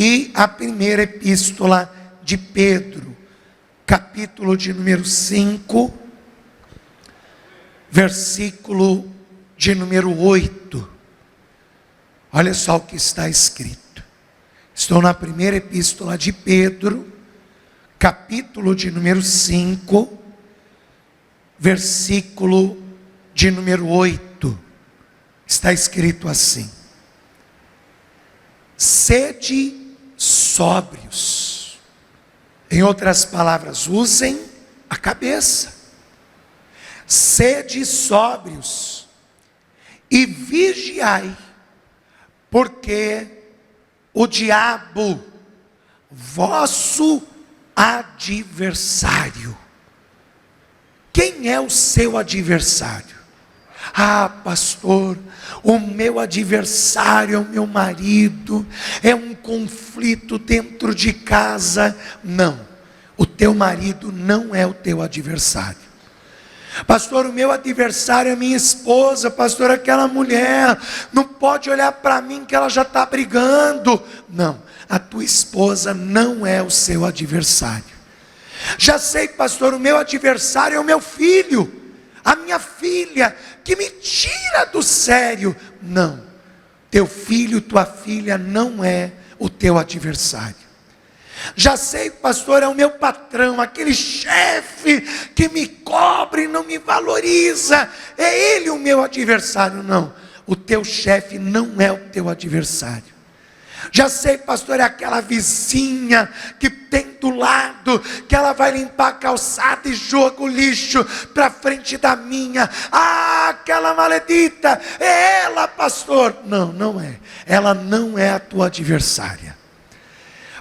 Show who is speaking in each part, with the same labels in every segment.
Speaker 1: e a primeira epístola de Pedro, capítulo de número 5, versículo de número 8. Olha só o que está escrito. Estou na primeira epístola de Pedro, capítulo de número 5, versículo de número 8. Está escrito assim: sede sóbrios. Em outras palavras, usem a cabeça. Sede sóbrios e vigiai, porque o diabo, vosso adversário. Quem é o seu adversário? Ah, pastor, o meu adversário é o meu marido, é um conflito dentro de casa. Não, o teu marido não é o teu adversário. Pastor, o meu adversário é minha esposa. Pastor, aquela mulher não pode olhar para mim que ela já está brigando. Não, a tua esposa não é o seu adversário. Já sei, pastor, o meu adversário é o meu filho, a minha filha, que me tira do sério. Não, teu filho, tua filha não é o teu adversário. Já sei, pastor, é o meu patrão, aquele chefe que me cobra e não me valoriza, é ele o meu adversário. Não, o teu chefe não é o teu adversário. Já sei, pastor, é aquela vizinha que tem do lado, que ela vai limpar a calçada e joga o lixo para frente da minha. Ah, aquela maledita, é ela, pastor. Não, não é. Ela não é a tua adversária.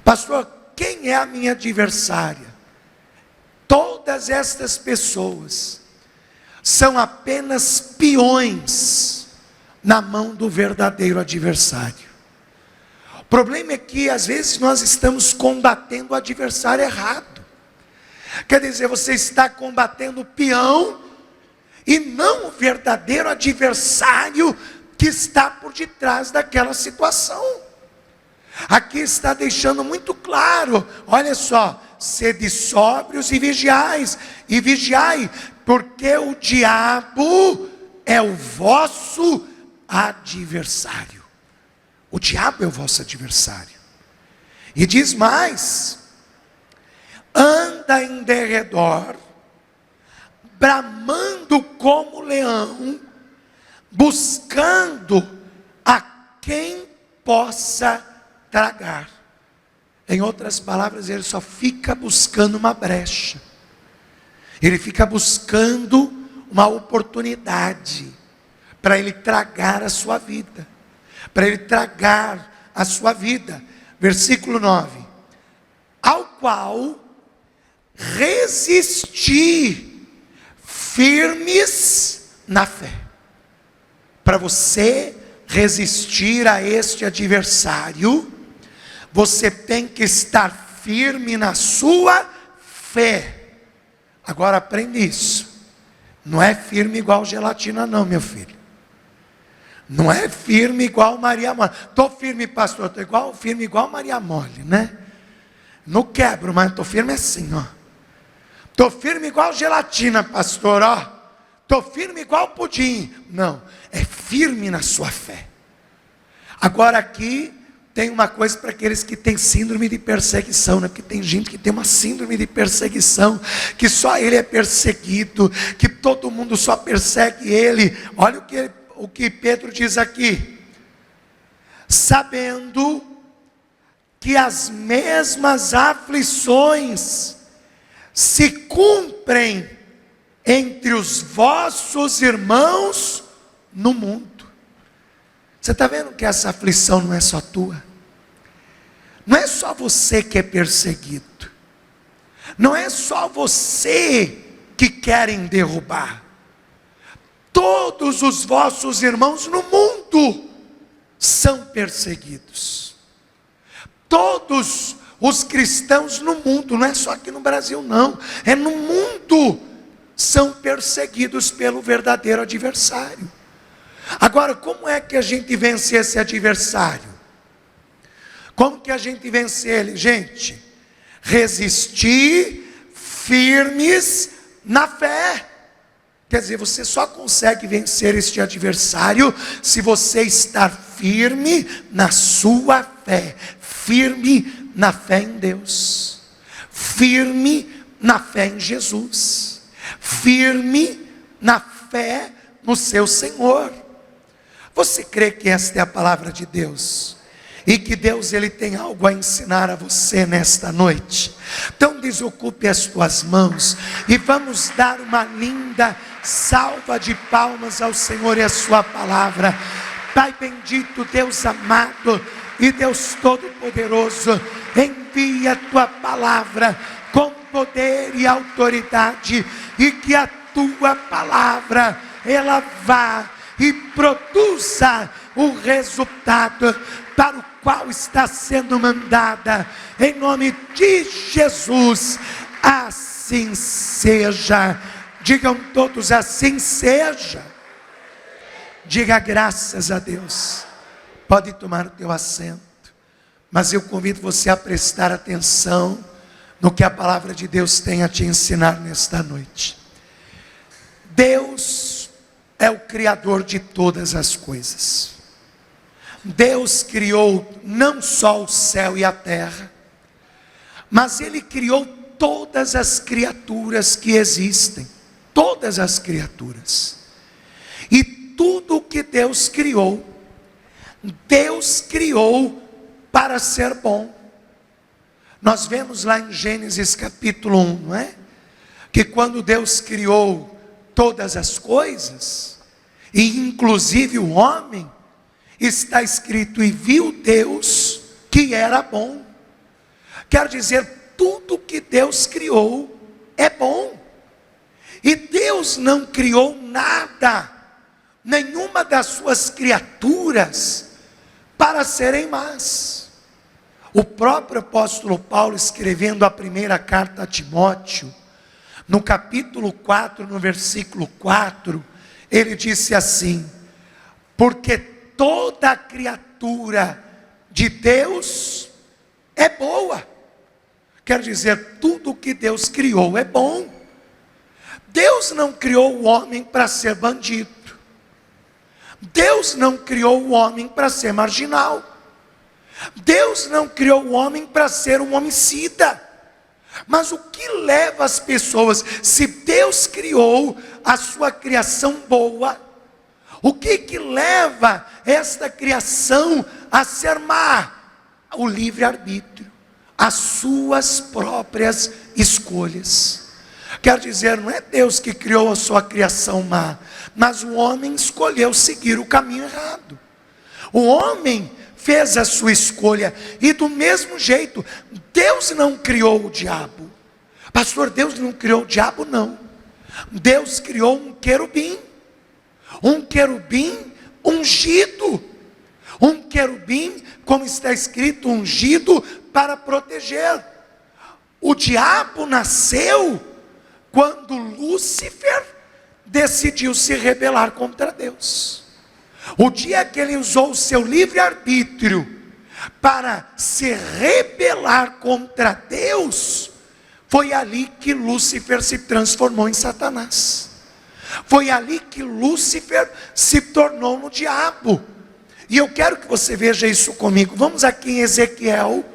Speaker 1: Pastor, quem é a minha adversária? Todas estas pessoas são apenas peões na mão do verdadeiro adversário. O problema é que às vezes nós estamos combatendo o adversário errado. Quer dizer, você está combatendo o peão e não o verdadeiro adversário que está por detrás daquela situação. Aqui está deixando muito claro, olha só: sede sóbrios e vigiai, porque o diabo é o vosso adversário. O diabo é o vosso adversário. E diz mais: anda em derredor, bramando como leão, buscando a quem possa tragar. Em outras palavras, ele só fica buscando uma brecha. Ele fica buscando uma oportunidade para ele tragar a sua vida. Para ele tragar a sua vida. Versículo 9: ao qual resistir firmes na fé. Para você resistir a este adversário, você tem que estar firme na sua fé. Agora aprende isso. Não é firme igual gelatina não, meu filho. Não é firme igual Maria Mole. Estou firme, pastor, estou firme igual Maria Mole, né? Não quebro, mas estou firme assim, ó. Estou firme igual gelatina, pastor, ó. Estou firme igual pudim. Não, é firme na sua fé. Agora aqui tem uma coisa para aqueles que têm síndrome de perseguição, né? Porque tem gente que tem uma síndrome de perseguição, que só ele é perseguido, que todo mundo só persegue ele. Olha o que Pedro diz aqui: sabendo que as mesmas aflições se cumprem entre os vossos irmãos no mundo. Você está vendo que essa aflição não é só tua? Não é só você que é perseguido. Não é só você que querem derrubar. Todos os vossos irmãos no mundo são perseguidos. Todos os cristãos no mundo, não é só aqui no Brasil não, é no mundo, são perseguidos pelo verdadeiro adversário. Agora, como é que a gente vence esse adversário? Como que a gente vence ele, gente? Resistir firmes na fé. Quer dizer, você só consegue vencer este adversário se você estar firme na sua fé, firme na fé em Deus, firme na fé em Jesus, firme na fé no seu Senhor. Você crê que esta é a palavra de Deus? E que Deus ele tem algo a ensinar a você nesta noite? Então desocupe as tuas mãos e vamos dar uma linda salva de palmas ao Senhor e a sua palavra. Pai bendito, Deus amado e Deus todo-poderoso, envia a tua palavra com poder e autoridade, e que a tua palavra ela vá e produza o resultado para o qual está sendo mandada, em nome de Jesus. Assim seja. Digam todos: assim seja. Diga graças a Deus. Pode tomar o teu assento, mas eu convido você a prestar atenção no que a palavra de Deus tem a te ensinar nesta noite. Deus é o Criador de todas as coisas. Deus criou não só o céu e a terra, mas Ele criou todas as criaturas que existem. Todas as criaturas. E tudo que Deus criou para ser bom. Nós vemos lá em Gênesis capítulo 1, não é? Que quando Deus criou todas as coisas, e inclusive o homem, está escrito: e viu Deus que era bom. Quer dizer, tudo que Deus criou é bom. E Deus não criou nada, nenhuma das suas criaturas, para serem más. O próprio apóstolo Paulo, escrevendo a primeira carta a Timóteo, no capítulo 4, no versículo 4, ele disse assim: porque toda criatura de Deus é boa. Quer dizer, tudo que Deus criou é bom. Deus não criou o homem para ser bandido. Deus não criou o homem para ser marginal. Deus não criou o homem para ser um homicida. Mas o que leva as pessoas, se Deus criou a sua criação boa, o que leva esta criação a ser má? O livre-arbítrio, as suas próprias escolhas. Quer dizer, não é Deus que criou a sua criação má, mas o homem escolheu seguir o caminho errado. O homem fez a sua escolha, e do mesmo jeito, Deus não criou o diabo. Pastor, Deus não criou o diabo, não. Deus criou um querubim ungido, um querubim, como está escrito, ungido para proteger. O diabo nasceu quando Lúcifer decidiu se rebelar contra Deus. O dia que ele usou o seu livre-arbítrio para se rebelar contra Deus, foi ali que Lúcifer se transformou em Satanás. Foi ali que Lúcifer se tornou no diabo. E eu quero que você veja isso comigo. Vamos aqui em Ezequiel,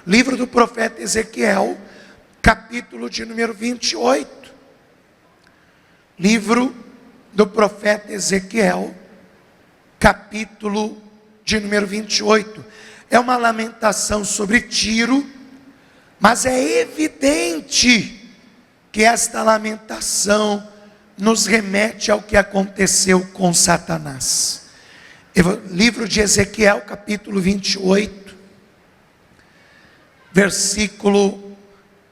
Speaker 1: livro do profeta Ezequiel, capítulo de número 28. Livro do profeta Ezequiel, capítulo de número 28. É uma lamentação sobre Tiro, mas é evidente que esta lamentação nos remete ao que aconteceu com Satanás. Livro de Ezequiel, capítulo 28, versículo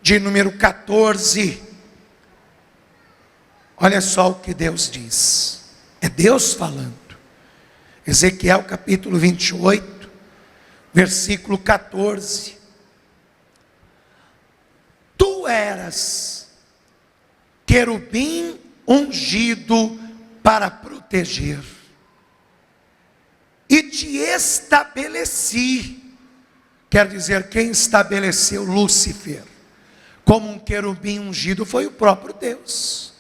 Speaker 1: de número 14. Olha só o que Deus diz. É Deus falando. Ezequiel capítulo 28, versículo 14. Tu eras querubim ungido para proteger, e te estabeleci Quer dizer, quem estabeleceu Lúcifer como um querubim ungido foi o próprio Deus.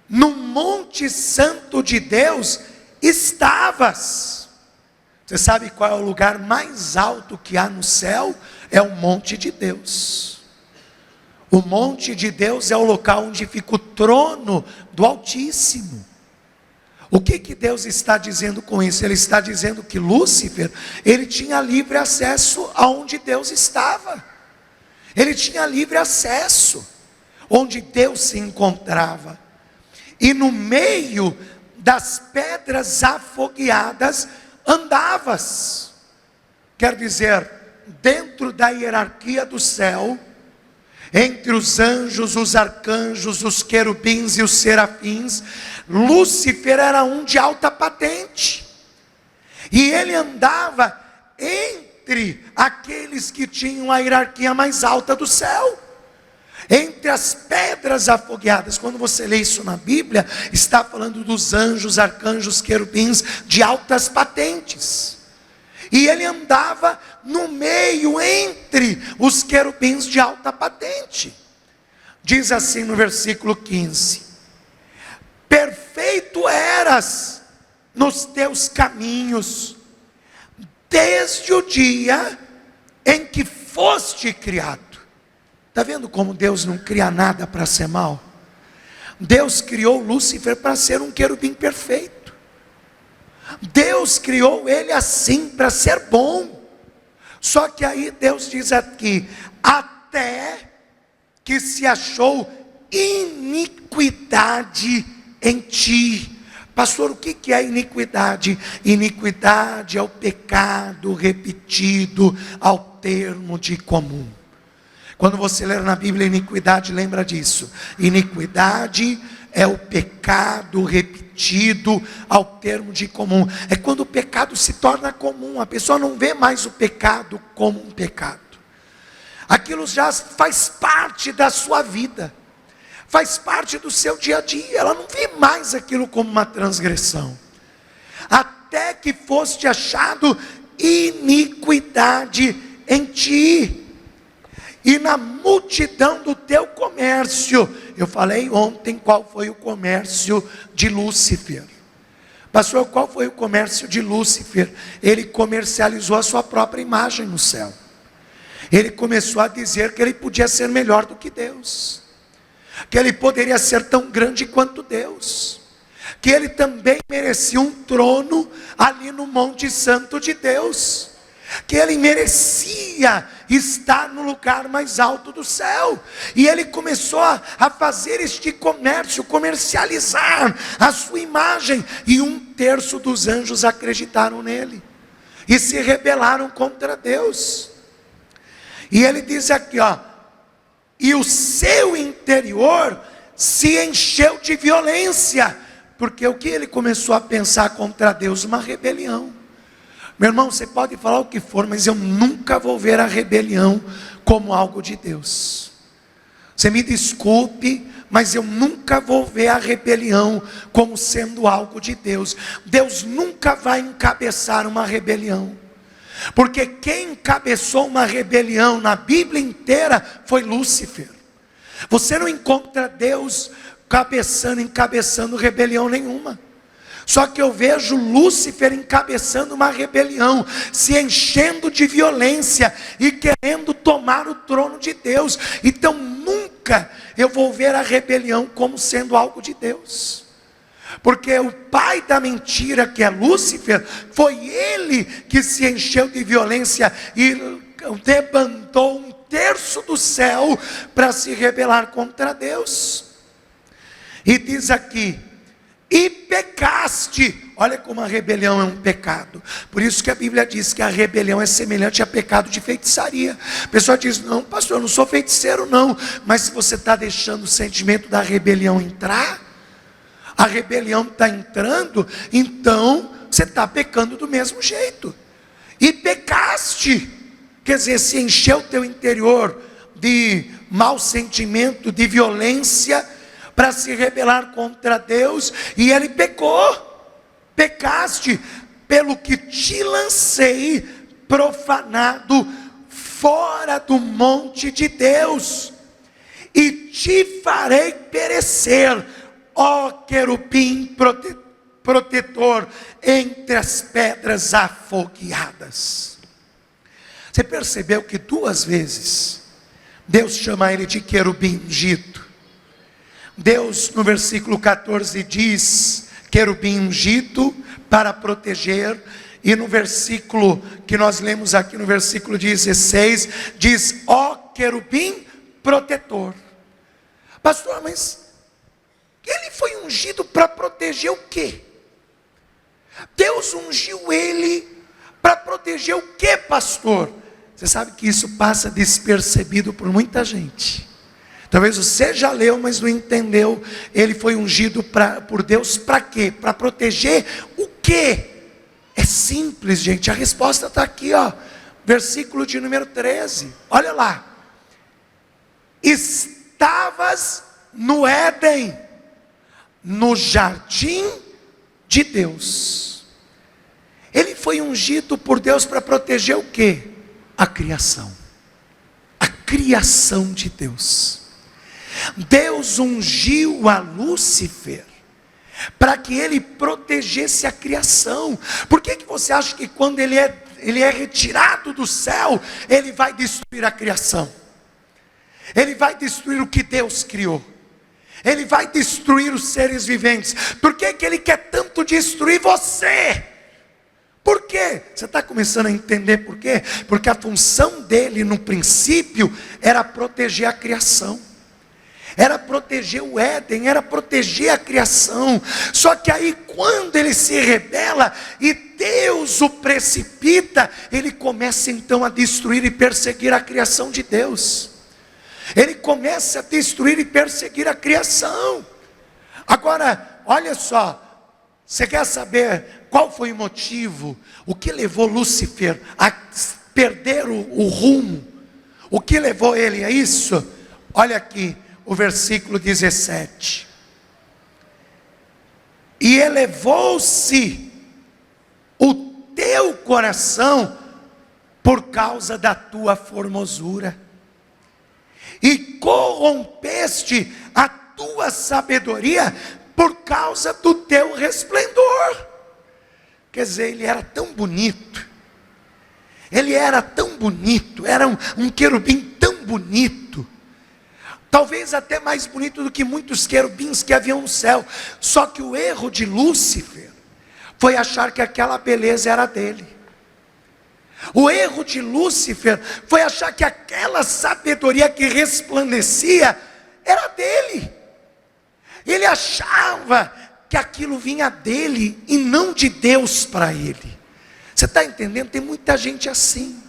Speaker 1: No Monte Santo de Deus estavas. Você sabe qual é o lugar mais alto que há no céu? É o monte de Deus. O monte de Deus é o local onde fica o trono do Altíssimo. O que Deus está dizendo com isso? Ele está dizendo que Lúcifer, ele tinha livre acesso aonde Deus estava. Ele tinha livre acesso onde Deus se encontrava. E no meio das pedras afogueadas andavas. Quer dizer, dentro da hierarquia do céu, entre os anjos, os arcanjos, os querubins e os serafins, Lúcifer era um de alta patente. E ele andava entre aqueles que tinham a hierarquia mais alta do céu, entre as pedras afogueadas. Quando você lê isso na Bíblia, está falando dos anjos, arcanjos, querubins de altas patentes. E ele andava no meio entre os querubins de alta patente. Diz assim no versículo 15: perfeito eras nos teus caminhos, desde o dia em que foste criado. Está vendo como Deus não cria nada para ser mal? Deus criou Lúcifer para ser um querubim perfeito. Deus criou ele assim, para ser bom. Só que aí Deus diz aqui: até que se achou iniquidade em ti. Pastor, o que é iniquidade? Iniquidade é o pecado repetido ao termo de comum. Quando você ler na Bíblia iniquidade, lembra disso. Iniquidade é o pecado repetido ao termo de comum. É quando o pecado se torna comum. A pessoa não vê mais o pecado como um pecado. Aquilo já faz parte da sua vida, faz parte do seu dia a dia. Ela não vê mais aquilo como uma transgressão. Até que foste achado iniquidade em ti, e na multidão do teu comércio. Eu falei ontem qual foi o comércio de Lúcifer. Pastor, qual foi o comércio de Lúcifer? Ele comercializou a sua própria imagem no céu. Ele começou a dizer que ele podia ser melhor do que Deus, que ele poderia ser tão grande quanto Deus, que ele também merecia um trono ali no Monte Santo de Deus, que ele merecia estar no lugar mais alto do céu. E ele começou a fazer este comércio, comercializar a sua imagem, e 1/3 dos anjos acreditaram nele, e se rebelaram contra Deus. E ele diz aqui, e o seu interior se encheu de violência, porque o que ele começou a pensar contra Deus? Uma rebelião. Meu irmão, você pode falar o que for, mas eu nunca vou ver a rebelião como algo de Deus. Você me desculpe, mas eu nunca vou ver a rebelião como sendo algo de Deus. Deus nunca vai encabeçar uma rebelião, porque quem encabeçou uma rebelião na Bíblia inteira foi Lúcifer. Você não encontra Deus encabeçando rebelião nenhuma. Só que eu vejo Lúcifer encabeçando uma rebelião, se enchendo de violência e querendo tomar o trono de Deus. Então nunca eu vou ver a rebelião como sendo algo de Deus, porque o pai da mentira, que é Lúcifer, foi ele que se encheu de violência e debandou 1/3 do céu para se rebelar contra Deus. E diz aqui: e pecaste. Olha como a rebelião é um pecado. Por isso que a Bíblia diz que a rebelião é semelhante a pecado de feitiçaria. A pessoa diz: não, pastor, eu não sou feiticeiro não. Mas se você está deixando o sentimento da rebelião entrar, a rebelião está entrando, então você está pecando do mesmo jeito. E pecaste, quer dizer, se encheu o teu interior de mau sentimento, de violência, para se rebelar contra Deus, e ele pecou. Pecaste, pelo que te lancei profanado fora do monte de Deus, e te farei perecer, ó querubim protetor, entre as pedras afogueadas. Você percebeu que 2 vezes Deus chama ele de querubim ungido? Deus no versículo 14 diz querubim ungido para proteger, e no versículo que nós lemos aqui, no versículo 16, diz ó querubim protetor. Pastor, mas ele foi ungido para proteger o quê? Deus ungiu ele para proteger o quê, pastor? Você sabe que isso passa despercebido por muita gente. Talvez você já leu, mas não entendeu. Ele foi ungido por Deus para quê? Para proteger o quê? É simples, gente. A resposta está aqui, ó. Versículo de número 13. Olha lá. Estavas no Éden, no jardim de Deus. Ele foi ungido por Deus para proteger o quê? A criação. A criação de Deus. Deus ungiu a Lúcifer para que ele protegesse a criação. Por que você acha que quando ele é retirado do céu, ele vai destruir a criação? Ele vai destruir o que Deus criou. Ele vai destruir os seres viventes. Por que ele quer tanto destruir você? Por quê? Você está começando a entender por quê? Porque a função dele no princípio era proteger a criação. Era proteger o Éden, era proteger a criação. Só que aí quando ele se rebela e Deus o precipita, ele começa então a destruir e perseguir a criação de Deus. Ele começa a destruir e perseguir a criação. Agora, olha só, você quer saber qual foi o motivo? O que levou Lúcifer a perder o rumo? O que levou ele a isso? Olha aqui, o versículo 17. E elevou-se o teu coração por causa da tua formosura, e corrompeste a tua sabedoria por causa do teu resplendor. Quer dizer, ele era tão bonito, ele era tão bonito, era um querubim tão bonito, talvez até mais bonito do que muitos querubins que haviam no céu. Só que o erro de Lúcifer foi achar que aquela beleza era dele. O erro de Lúcifer foi achar que aquela sabedoria que resplandecia era dele. Ele achava que aquilo vinha dele e não de Deus para ele. Você está entendendo? Tem muita gente assim.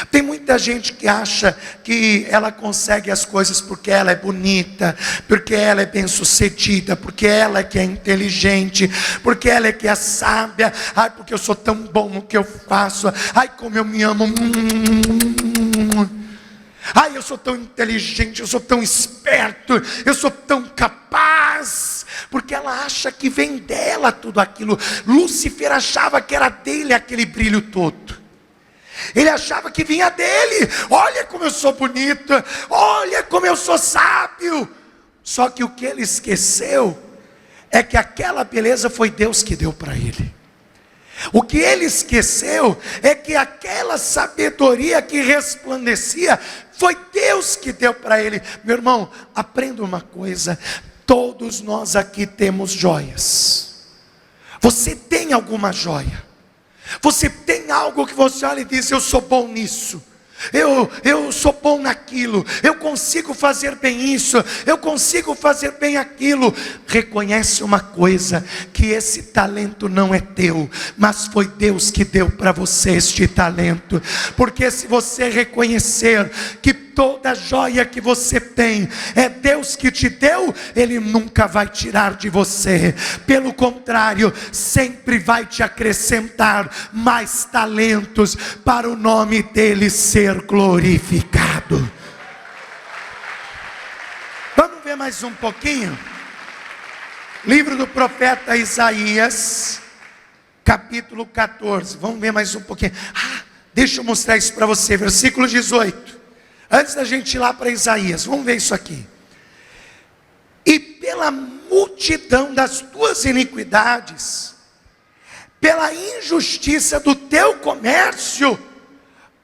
Speaker 1: Tem muita gente que acha que ela consegue as coisas porque ela é bonita, porque ela é bem sucedida, porque ela é que é inteligente, porque ela é que é sábia. Ai, porque eu sou tão bom no que eu faço. Ai, como eu me amo. Ai, eu sou tão inteligente, eu sou tão esperto, eu sou tão capaz. Porque ela acha que vem dela tudo aquilo. Lúcifer achava que era dele aquele brilho todo. Ele achava que vinha dele. Olha como eu sou bonito, olha como eu sou sábio. Só que o que ele esqueceu é que aquela beleza foi Deus que deu para ele. O que ele esqueceu é que aquela sabedoria que resplandecia foi Deus que deu para ele. Meu irmão, aprenda uma coisa: todos nós aqui temos joias. Você tem alguma joia? Você tem algo que você olha e diz: eu sou bom nisso, eu sou bom naquilo, eu consigo fazer bem isso, eu consigo fazer bem aquilo. Reconhece uma coisa, que esse talento não é teu, mas foi Deus que deu para você este talento. Porque se você reconhecer que toda joia que você tem é Deus que te deu, Ele nunca vai tirar de você. Pelo contrário, sempre vai te acrescentar mais talentos para o nome dEle ser glorificado. Vamos ver mais um pouquinho? Livro do profeta Isaías, capítulo 14. Vamos ver mais um pouquinho. Deixa eu mostrar isso para você, versículo 18. Antes da gente ir lá para Isaías, vamos ver isso aqui. E pela multidão das tuas iniquidades, pela injustiça do teu comércio,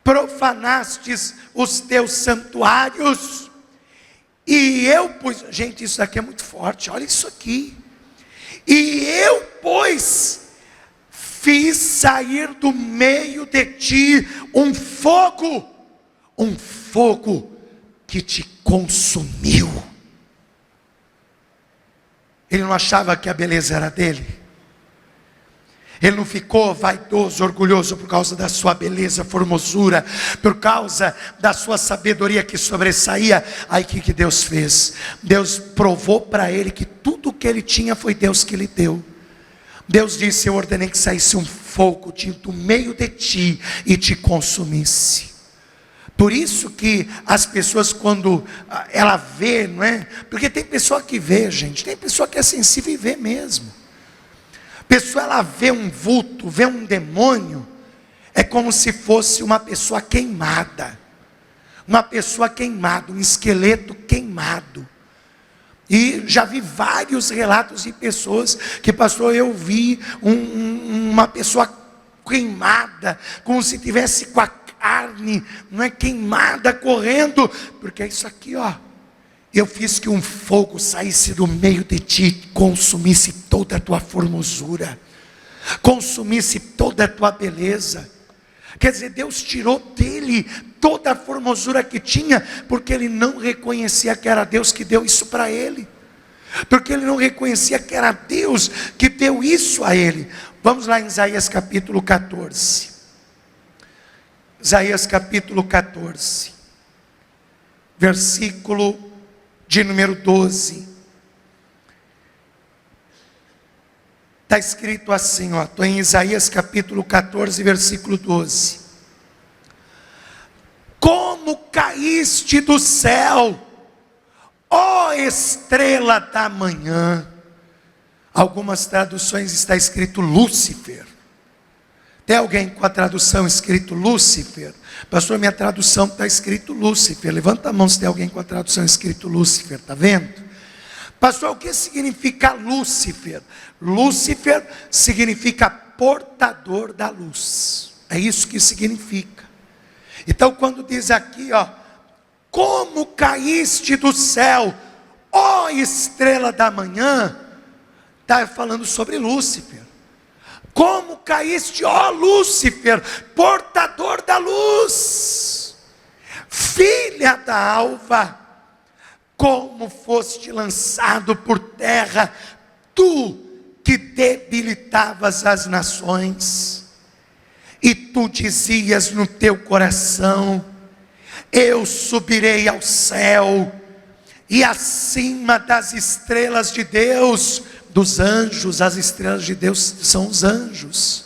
Speaker 1: profanastes os teus santuários, e eu pus, gente, isso aqui é muito forte, olha isso aqui. E eu, pois, fiz sair do meio de ti um fogo que te consumiu. Ele não achava que a beleza era dele. Ele não ficou vaidoso, orgulhoso por causa da sua beleza, formosura, por causa da sua sabedoria que sobressaía. Aí o que Deus fez? Deus provou para ele que tudo que ele tinha foi Deus que lhe deu. Deus disse: eu ordenei que saísse um fogo do meio de ti e te consumisse. Por isso que as pessoas, quando ela vê, não é? Porque tem pessoa que vê, gente, tem pessoa que é sensível e vê mesmo. Pessoa, ela vê um vulto, vê um demônio, é como se fosse uma pessoa queimada. Uma pessoa queimada, um esqueleto queimado. E já vi vários relatos de pessoas que, pastor, eu vi uma pessoa queimada, como se tivesse com a carne, não é, queimada, correndo, porque é isso aqui, ó. Eu fiz que um fogo saísse do meio de ti, consumisse toda a tua formosura, consumisse toda a tua beleza. Quer dizer, Deus tirou dele toda a formosura que tinha, porque ele não reconhecia que era Deus que deu isso para ele, porque ele não reconhecia que era Deus que deu isso a ele. Vamos lá em Isaías capítulo 14. Isaías capítulo 14, versículo de número 12. Está escrito assim, ó, estou em Isaías capítulo 14, versículo 12. Como caíste do céu, ó estrela da manhã. Algumas traduções está escrito Lúcifer. Tem alguém com a tradução escrito Lúcifer? Pastor, minha tradução está escrito Lúcifer. Levanta a mão se tem alguém com a tradução escrito Lúcifer, está vendo? Pastor, o que significa Lúcifer? Lúcifer significa portador da luz. É isso que significa. Então quando diz aqui, ó, como caíste do céu, ó estrela da manhã, está falando sobre Lúcifer. Como caíste, ó Lúcifer, portador da luz, filha da alva, como foste lançado por terra, tu que debilitavas as nações, e tu dizias no teu coração: eu subirei ao céu, e acima das estrelas de Deus, dos anjos, as estrelas de Deus são os anjos,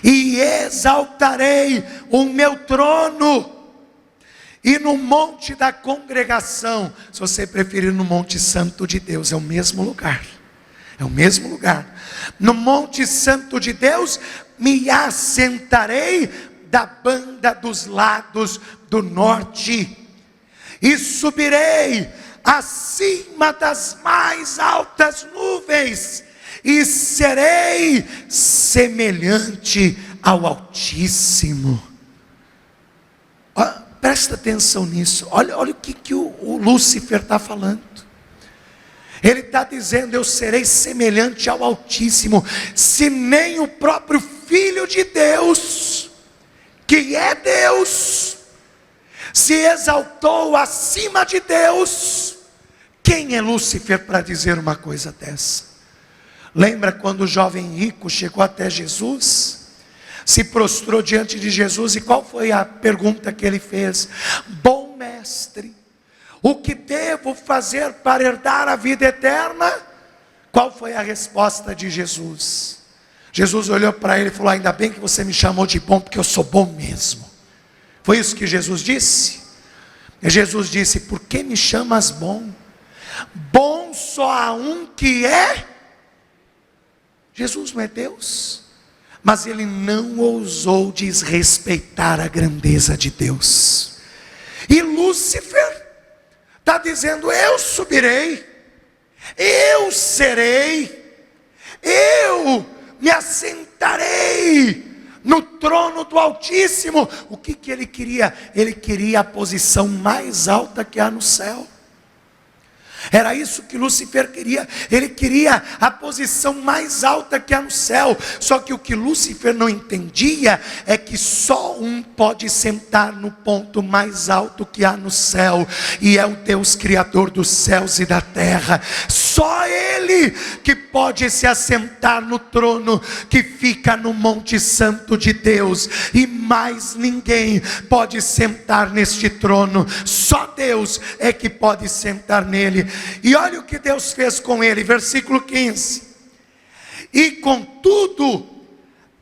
Speaker 1: e exaltarei o meu trono, e no monte da congregação, se você preferir no monte santo de Deus, é o mesmo lugar, é o mesmo lugar, no monte santo de Deus, me assentarei da banda dos lados do norte, e subirei acima das mais altas nuvens, e serei semelhante ao Altíssimo. Presta atenção nisso, olha o que o Lúcifer está falando. Ele está dizendo: eu serei semelhante ao Altíssimo. Se nem o próprio Filho de Deus, que é Deus, se exaltou acima de Deus, quem é Lúcifer para dizer uma coisa dessa? Lembra quando o jovem rico chegou até Jesus, se prostrou diante de Jesus, e qual foi a pergunta que ele fez? Bom mestre, o que devo fazer para herdar a vida eterna? Qual foi a resposta de Jesus? Jesus olhou para ele e falou: ainda bem que você me chamou de bom, porque eu sou bom mesmo. Foi isso que Jesus disse? E Jesus disse: por que me chamas bom? Bom só há um que é. Jesus não é Deus? mas ele não ousou desrespeitar a grandeza de Deus. E Lúcifer está dizendo: eu subirei, eu serei, eu me assentarei no trono do Altíssimo. O que ele queria? Ele queria a posição mais alta que há no céu. Era isso que Lúcifer queria. Ele queria a posição mais alta que há no céu. Só que o que Lúcifer não entendia é que só um pode sentar no ponto mais alto que há no céu, e é o Deus Criador dos céus e da terra. Só Ele que pode se assentar no trono que fica no Monte Santo de Deus, e mais ninguém pode sentar neste trono. Só Deus é que pode sentar nele. E olha o que Deus fez com ele, versículo 15: e contudo,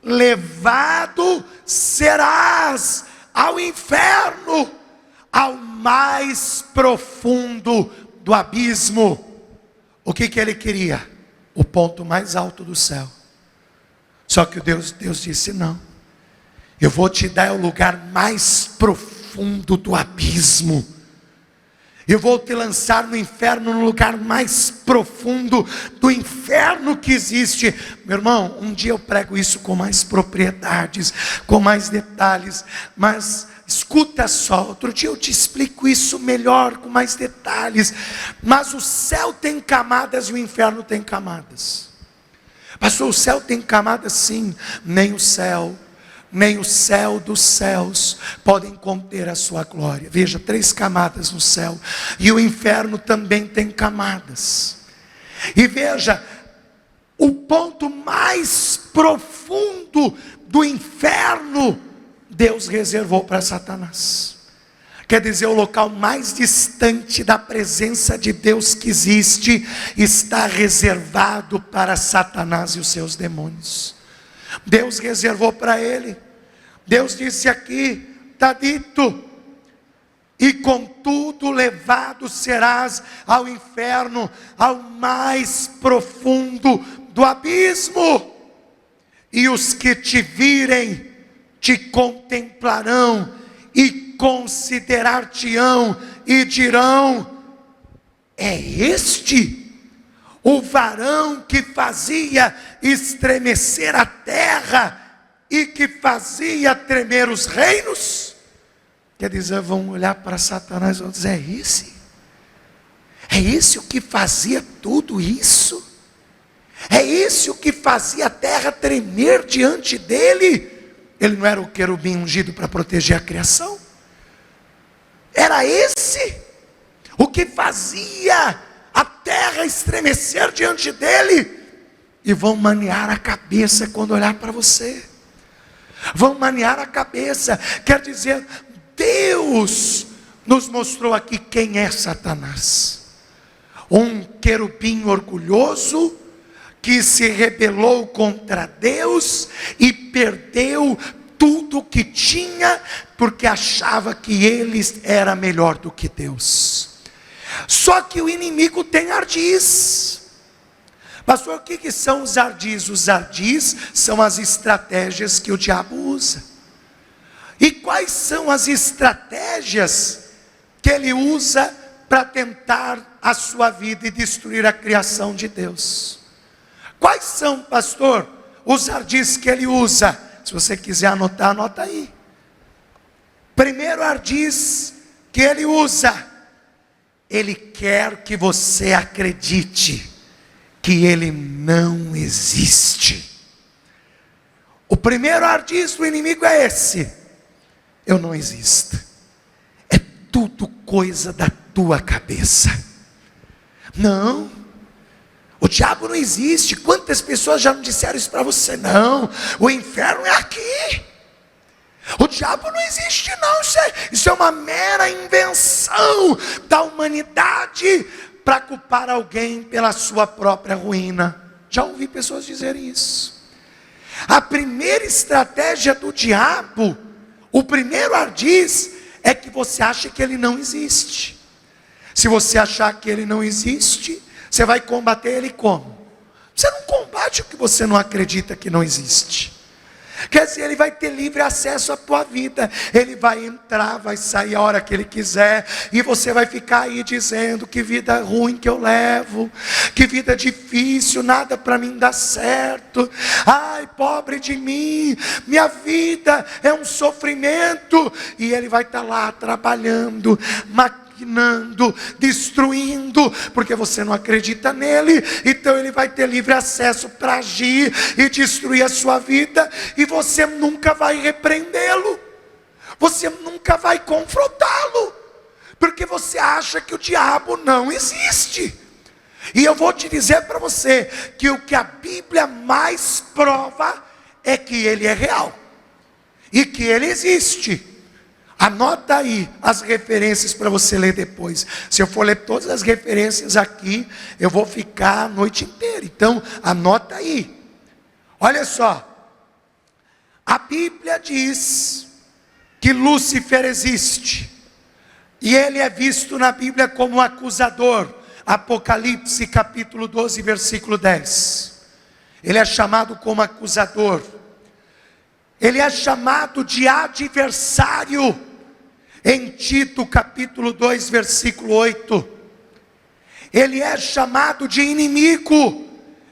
Speaker 1: levado serás ao inferno, ao mais profundo do abismo. O que ele queria? O ponto mais alto do céu. Só que Deus disse: não, eu vou te dar o lugar mais profundo do abismo. Eu vou te lançar no inferno, no lugar mais profundo do inferno que existe. Meu irmão, um dia eu prego isso com mais propriedades, com mais detalhes, mas escuta só, outro dia eu te explico isso melhor, com mais detalhes. Mas o céu tem camadas e o inferno tem camadas. Pastor, o céu tem camadas? Sim. Nem o céu dos céus podem conter a sua glória. Veja, 3 camadas no céu. E o inferno também tem camadas. E veja, o ponto mais profundo do inferno, Deus reservou para Satanás. Quer dizer, o local mais distante da presença de Deus que existe, está reservado para Satanás e os seus demônios. Deus reservou para ele. Deus disse aqui, está dito: e contudo levado serás ao inferno, ao mais profundo do abismo, e os que te virem te contemplarão e considerar-te-ão e dirão: é este o varão que fazia estremecer a terra e que fazia tremer os reinos? Quer dizer, vão olhar para Satanás e vão dizer: é esse o que fazia tudo isso? É esse o que fazia a terra tremer diante dele? Ele não era o querubim ungido para proteger a criação? Era esse o que fazia a terra estremecer diante dele? E vão maniar a cabeça quando olhar para você. Vão maniar a cabeça. Quer dizer, Deus nos mostrou aqui quem é Satanás. Um querubim orgulhoso, que se rebelou contra Deus e perdeu tudo que tinha, porque achava que ele era melhor do que Deus. Só que o inimigo tem ardis. Pastor, o que são os ardis? Os ardis são as estratégias que o diabo usa. E quais são as estratégias que ele usa para tentar a sua vida e destruir a criação de Deus? Quais são, pastor, os ardis que ele usa? Se você quiser anotar, anota aí. Primeiro ardiz que ele usa: ele quer que você acredite que ele não existe. O primeiro ardiz do inimigo é esse: eu não existo. É tudo coisa da tua cabeça. Não, o diabo não existe. Quantas pessoas já não disseram isso para você? Não, o inferno é aqui. O diabo não existe não. Isso é uma mera invenção da humanidade para culpar alguém pela sua própria ruína. Já ouvi pessoas dizerem isso. A primeira estratégia do diabo, o primeiro ardiz, é que você acha que ele não existe. Se você achar que ele não existe, você vai combater ele como? Você não combate o que você não acredita que não existe. Quer dizer, ele vai ter livre acesso à tua vida. Ele vai entrar, vai sair a hora que ele quiser. E você vai ficar aí dizendo: que vida ruim que eu levo, que vida difícil, nada para mim dá certo. Ai, pobre de mim, minha vida é um sofrimento. E ele vai estar lá trabalhando, maquinando, destruindo, porque você não acredita nele. Então ele vai ter livre acesso para agir e destruir a sua vida, e você nunca vai repreendê-lo, você nunca vai confrontá-lo, porque você acha que o diabo não existe. E eu vou te dizer para você que o que a Bíblia mais prova é que ele é real e que ele existe. Anota aí as referências para você ler depois. Se eu for ler todas as referências aqui, eu vou ficar a noite inteira. Então, anota aí. Olha só. A Bíblia diz que Lúcifer existe. E ele é visto na Bíblia como acusador. Apocalipse capítulo 12, versículo 10. Ele é chamado como acusador. Ele é chamado de adversário em Tito capítulo 2, versículo 8. Ele é chamado de inimigo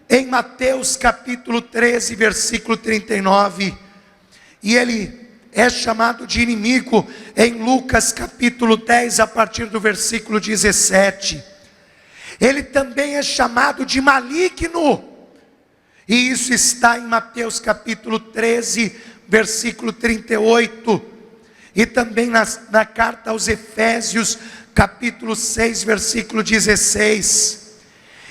Speaker 1: em Mateus capítulo 13, versículo 39. E ele é chamado de inimigo em Lucas capítulo 10, a partir do versículo 17. Ele também é chamado de maligno. E isso está em Mateus capítulo 13, versículo 38. E também na carta aos Efésios, capítulo 6, versículo 16.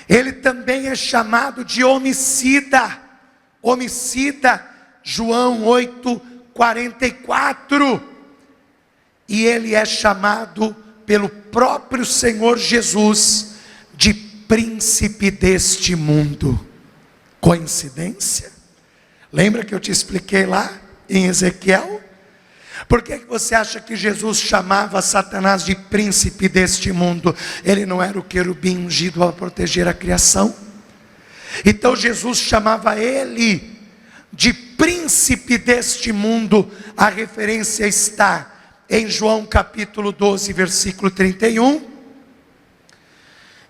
Speaker 1: Ele também é chamado de homicida. Homicida, João 8, 44. E ele é chamado pelo próprio Senhor Jesus de príncipe deste mundo. Coincidência? Lembra que eu te expliquei lá em Ezequiel? Por que você acha que Jesus chamava Satanás de príncipe deste mundo? Ele não era o querubim ungido a proteger a criação? Então Jesus chamava ele de príncipe deste mundo. A referência está em João capítulo 12, versículo 31.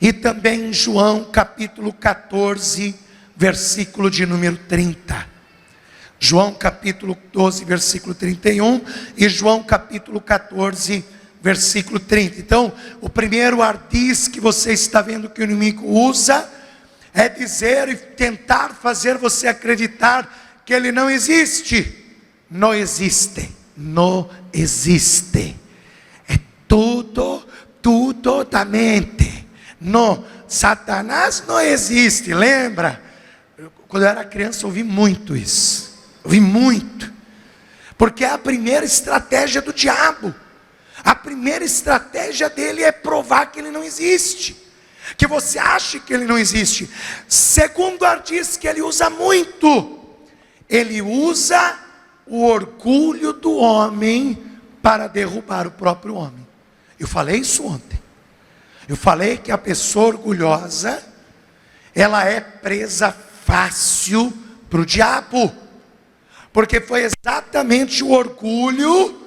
Speaker 1: E também em João capítulo 14, versículo de número 30. João capítulo 12, versículo 31 e João capítulo 14, versículo 30. Então, o primeiro ardis que você está vendo que o inimigo usa é dizer e tentar fazer você acreditar que ele não existe. Não existe, não existe. É tudo da mente. Não, Satanás não existe. Lembra? Quando eu era criança eu ouvi muito isso. Ouvi muito, porque é a primeira estratégia do diabo. A primeira estratégia dele é provar que ele não existe, que você ache que ele não existe. Segundo ardis que ele usa muito, ele usa o orgulho do homem para derrubar o próprio homem. Eu falei isso ontem. Eu falei que a pessoa orgulhosa, ela é presa fácil para o diabo. Porque foi exatamente o orgulho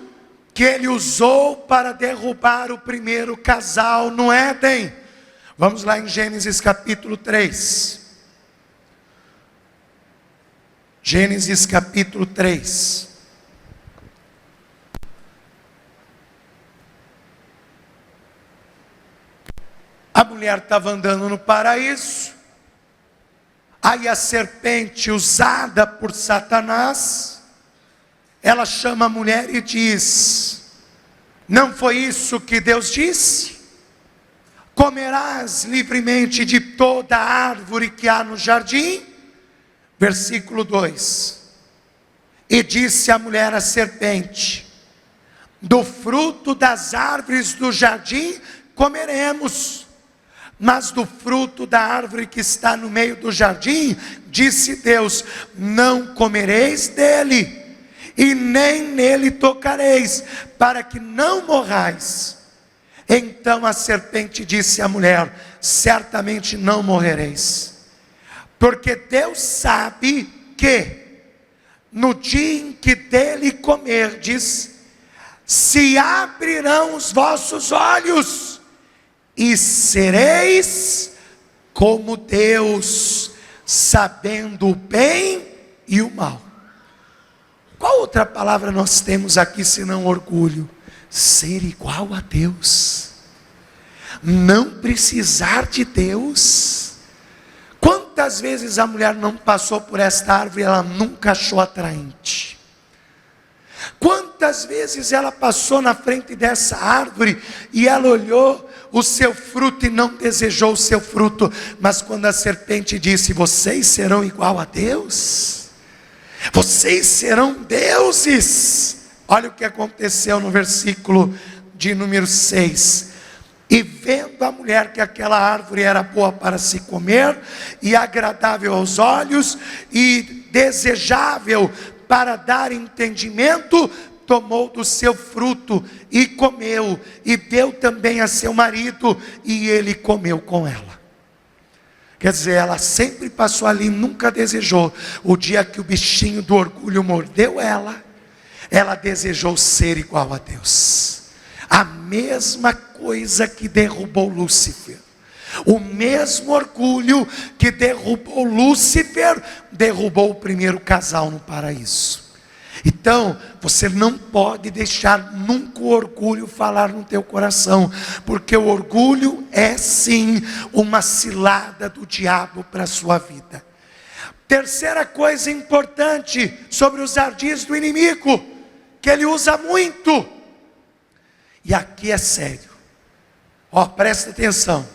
Speaker 1: que ele usou para derrubar o primeiro casal no Éden. Vamos lá em Gênesis capítulo 3. Gênesis capítulo 3. A mulher estava andando no paraíso. Aí a serpente usada por Satanás, ela chama a mulher e diz: não foi isso que Deus disse? Comerás livremente de toda árvore que há no jardim? Versículo 2. E disse a mulher à serpente: do fruto das árvores do jardim comeremos, mas do fruto da árvore que está no meio do jardim, disse Deus: não comereis dele, e nem nele tocareis, para que não morrais. Então a serpente disse à mulher: certamente não morrereis, porque Deus sabe que no dia em que dele comerdes, se abrirão os vossos olhos, e sereis como Deus, sabendo o bem e o mal. Qual outra palavra nós temos aqui senão orgulho? Ser igual a Deus, não precisar de Deus. Quantas vezes a mulher não passou por esta árvore e ela nunca achou atraente? Quantas vezes ela passou na frente dessa árvore e ela olhou o seu fruto e não desejou o seu fruto, mas quando a serpente disse: vocês serão igual a Deus, vocês serão deuses. Olha o que aconteceu no versículo de número 6. E vendo a mulher que aquela árvore era boa para se comer, e agradável aos olhos, e desejável para dar entendimento, tomou do seu fruto, e comeu, e deu também a seu marido, e ele comeu com ela. Quer dizer, ela sempre passou ali, nunca desejou. O dia que o bichinho do orgulho mordeu ela desejou ser igual a Deus. A mesma coisa que derrubou Lúcifer, o mesmo orgulho que derrubou Lúcifer, derrubou o primeiro casal no paraíso. Então, você não pode deixar nunca o orgulho falar no teu coração, porque o orgulho é sim uma cilada do diabo para a sua vida. Terceira coisa importante sobre os ardis do inimigo, que ele usa muito, e aqui é sério, presta atenção.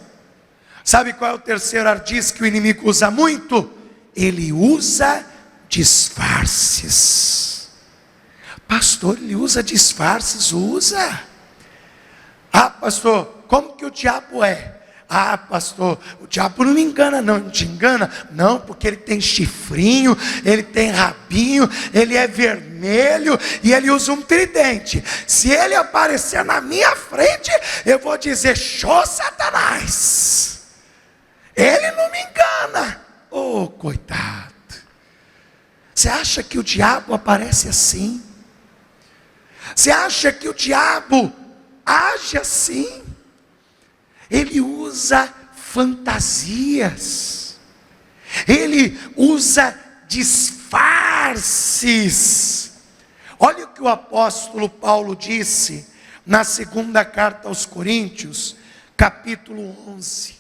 Speaker 1: Sabe qual é o terceiro ardis que o inimigo usa muito? Ele usa disfarces. Pastor, ele usa disfarces? Usa. Pastor, como que o diabo é? Pastor, o diabo não me engana não te engana? Não, porque ele tem chifrinho, ele tem rabinho, ele é vermelho, e ele usa um tridente. Se ele aparecer na minha frente, eu vou dizer: show Satanás, ele não me engana. Coitado. Você acha que o diabo aparece assim? Você acha que o diabo age assim? Ele usa fantasias, ele usa disfarces. Olha o que o apóstolo Paulo disse na segunda carta aos Coríntios, capítulo 11.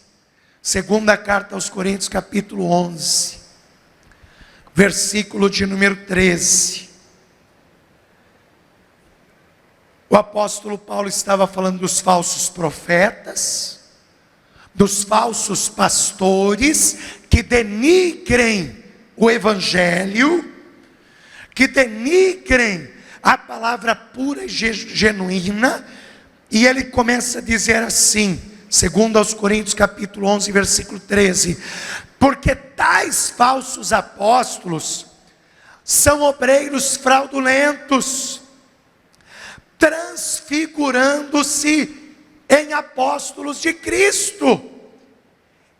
Speaker 1: Segunda carta aos Coríntios, capítulo 11, versículo de número 13. O apóstolo Paulo estava falando dos falsos profetas, dos falsos pastores que denigrem o evangelho, que denigrem a palavra pura e genuína. E ele começa a dizer assim, segundo aos Coríntios capítulo 11, versículo 13: porque tais falsos apóstolos são obreiros fraudulentos, transfigurando-se em apóstolos de Cristo.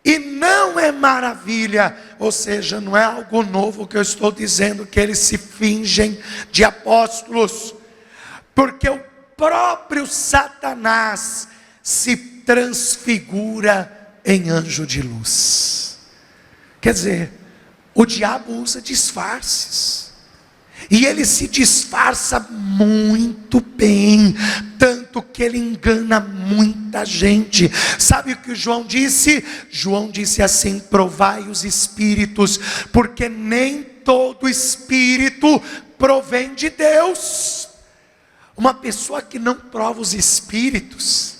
Speaker 1: E não é maravilha, ou seja, não é algo novo que eu estou dizendo, que eles se fingem de apóstolos, porque o próprio Satanás se transfigura em anjo de luz. Quer dizer, o diabo usa disfarces, e ele se disfarça muito bem, tanto que ele engana muita gente. Sabe o que João disse? João disse assim: provai os espíritos, porque nem todo espírito provém de Deus. Uma pessoa que não prova os espíritos,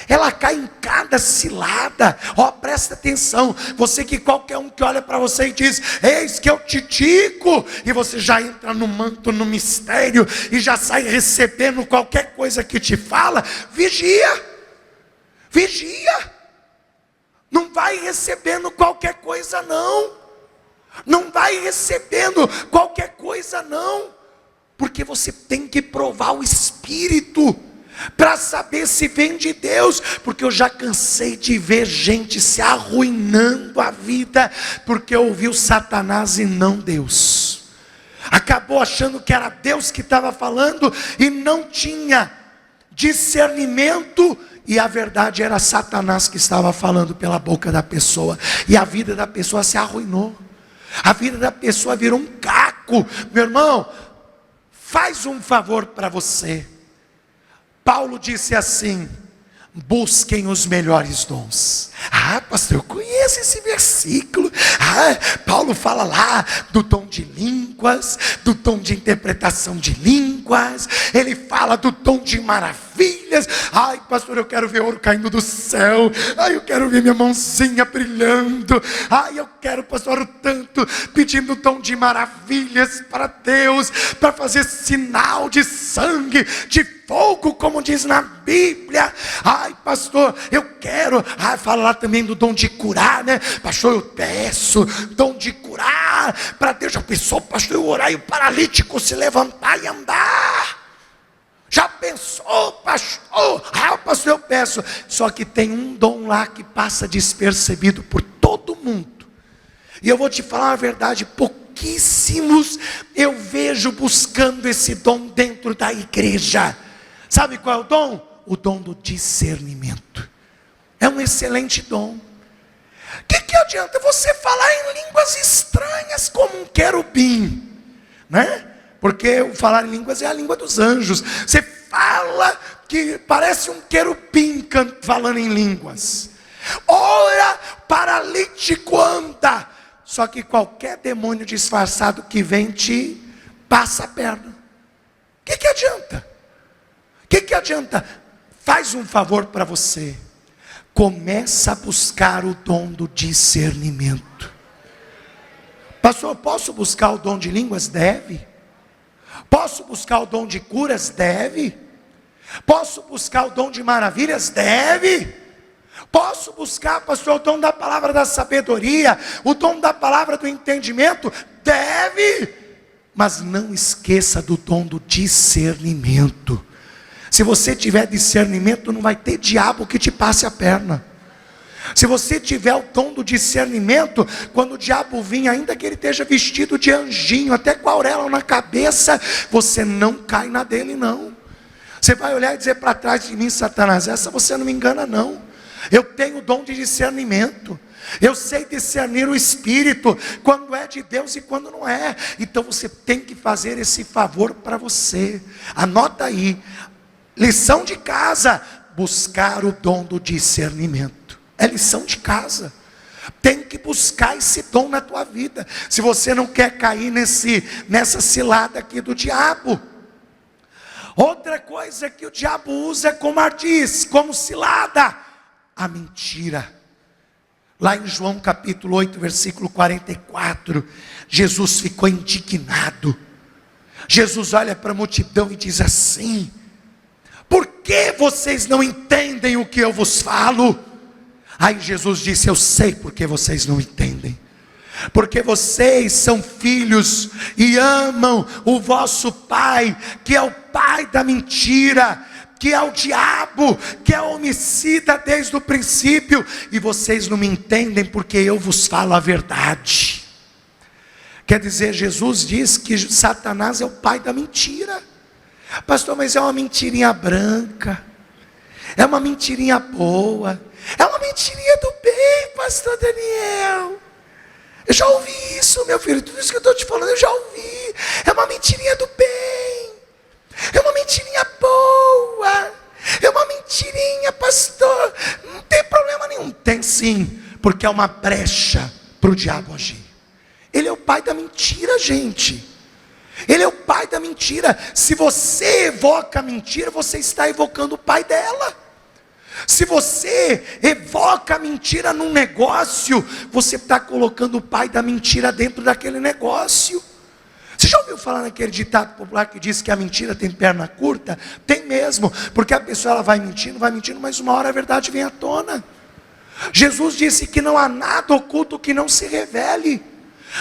Speaker 1: ela cai em cada cilada. Presta atenção, você que qualquer um que olha para você e diz: eis que eu te digo, e você já entra no manto, no mistério, e já sai recebendo qualquer coisa que te fala. Vigia, não vai recebendo qualquer coisa não vai recebendo qualquer coisa não, porque você tem que provar o espírito, para saber se vem de Deus. Porque eu já cansei de ver gente se arruinando a vida, porque ouviu Satanás e não Deus. acabou achando que era Deus que estava falando e não tinha discernimento, e a verdade era Satanás que estava falando pela boca da pessoa, e a vida da pessoa se arruinou, a vida da pessoa virou um caco. Meu irmão, faz um favor para você. Paulo disse assim: busquem os melhores dons. Ah, pastor, eu conheço esse versículo. Paulo fala lá do dom de línguas, do dom de interpretação de línguas. Ele fala do dom de maravilhas. Ai, pastor, eu quero ver ouro caindo do céu. Ai, eu quero ver minha mãozinha brilhando. Ai, eu quero, pastor, o tanto pedindo o dom de maravilhas para Deus, para fazer sinal de sangue, de fogo, como diz na Bíblia. Ai, pastor, eu quero. Fala lá também do dom de curar, né? Pastor, eu peço dom de curar para Deus. Já pensou, pastor, eu orar e o paralítico se levantar e andar? Já pensou, pastor? Pastor, eu peço. Só que tem um dom lá que passa despercebido por todo mundo. E eu vou te falar a verdade, pouquíssimos eu vejo buscando esse dom dentro da igreja. Sabe qual é o dom? O dom do discernimento. É um excelente dom. O que adianta você falar em línguas estranhas como um querubim, né? Porque o falar em línguas é a língua dos anjos. Você fala que parece um querubim falando em línguas. Ora, paralítico anda. Só que qualquer demônio disfarçado que vem te passa a perna. O que adianta? O que adianta? Faz um favor para você. Começa a buscar o dom do discernimento. Pastor, posso buscar o dom de línguas? Deve. Posso buscar o dom de curas? Deve. Posso buscar o dom de maravilhas? Deve. Posso buscar, pastor, o dom da palavra da sabedoria, o dom da palavra do entendimento? Deve. Mas não esqueça do dom do discernimento. Se você tiver discernimento, não vai ter diabo que te passe a perna. Se você tiver o dom do discernimento, quando o diabo vir, ainda que ele esteja vestido de anjinho, até com a auréola na cabeça, você não cai na dele não. Você vai olhar e dizer para trás de mim: Satanás, essa você não me engana não. Eu tenho o dom de discernimento. Eu sei discernir o espírito, quando é de Deus e quando não é. Então você tem que fazer esse favor para você. Anota aí. Lição de casa: buscar o dom do discernimento. É lição de casa. Tem que buscar esse dom na tua vida, se você não quer cair nessa cilada aqui do diabo. Outra coisa que o diabo usa como ardiz, como cilada: a mentira. Lá em João capítulo 8, versículo 44, Jesus ficou indignado. Jesus olha para a multidão e diz assim: por que vocês não entendem o que eu vos falo? Aí Jesus disse: eu sei porque vocês não entendem. Porque vocês são filhos e amam o vosso pai, que é o pai da mentira, que é o diabo, que é homicida desde o princípio. E vocês não me entendem porque eu vos falo a verdade. Quer dizer, Jesus diz que Satanás é o pai da mentira. Pastor, mas é uma mentirinha branca, é uma mentirinha boa, é uma mentirinha do bem, pastor Daniel. Eu já ouvi isso, meu filho, tudo isso que eu estou te falando eu já ouvi. É uma mentirinha do bem, é uma mentirinha boa, é uma mentirinha, pastor. Não tem problema nenhum. Tem sim, porque é uma brecha para o diabo agir. Ele é o pai da mentira, gente. Ele é o pai da mentira. Se você evoca a mentira, você está evocando o pai dela. Se você evoca a mentira num negócio, você está colocando o pai da mentira dentro daquele negócio. Você já ouviu falar naquele ditado popular que diz que a mentira tem perna curta? Tem mesmo, porque a pessoa ela vai mentindo, mas uma hora a verdade vem à tona. Jesus disse que não há nada oculto que não se revele.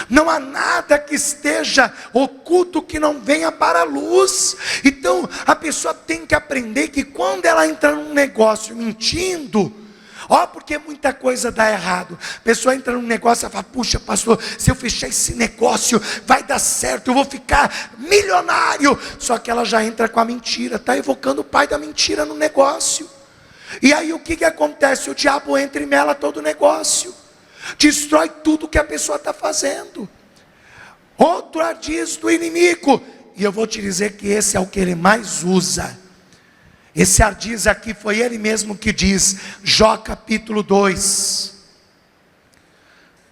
Speaker 1: Não há nada que esteja oculto que não venha para a luz. Então a pessoa tem que aprender que quando ela entra num negócio mentindo, Ó, porque muita coisa dá errado. A pessoa entra num negócio e fala: puxa, pastor, se eu fechar esse negócio, vai dar certo, eu vou ficar milionário. Só que ela já entra com a mentira, está evocando o pai da mentira no negócio. E aí o que acontece? O diabo entra e mela todo o negócio, destrói tudo que a pessoa está fazendo. Outro ardis do inimigo, e eu vou te dizer que esse é o que ele mais usa. Esse ardis aqui foi ele mesmo que diz, Jó capítulo 2.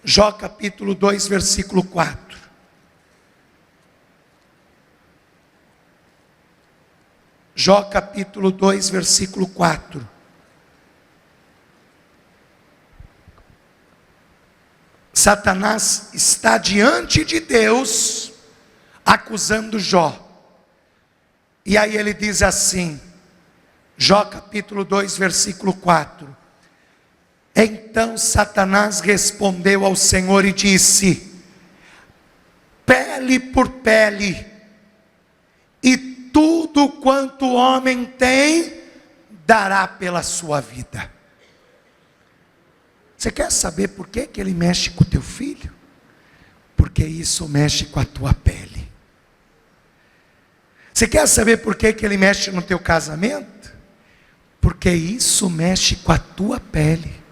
Speaker 1: Jó capítulo 2, versículo 4. Jó capítulo 2, versículo 4. Satanás está diante de Deus, acusando Jó. E aí ele diz assim, Jó capítulo 2, versículo 4. Então Satanás respondeu ao Senhor e disse: pele por pele, e tudo quanto o homem tem, dará pela sua vida. Você quer saber por que ele mexe com o teu filho? Porque isso mexe com a tua pele. Você quer saber por que ele mexe no teu casamento? Porque isso mexe com a tua pele.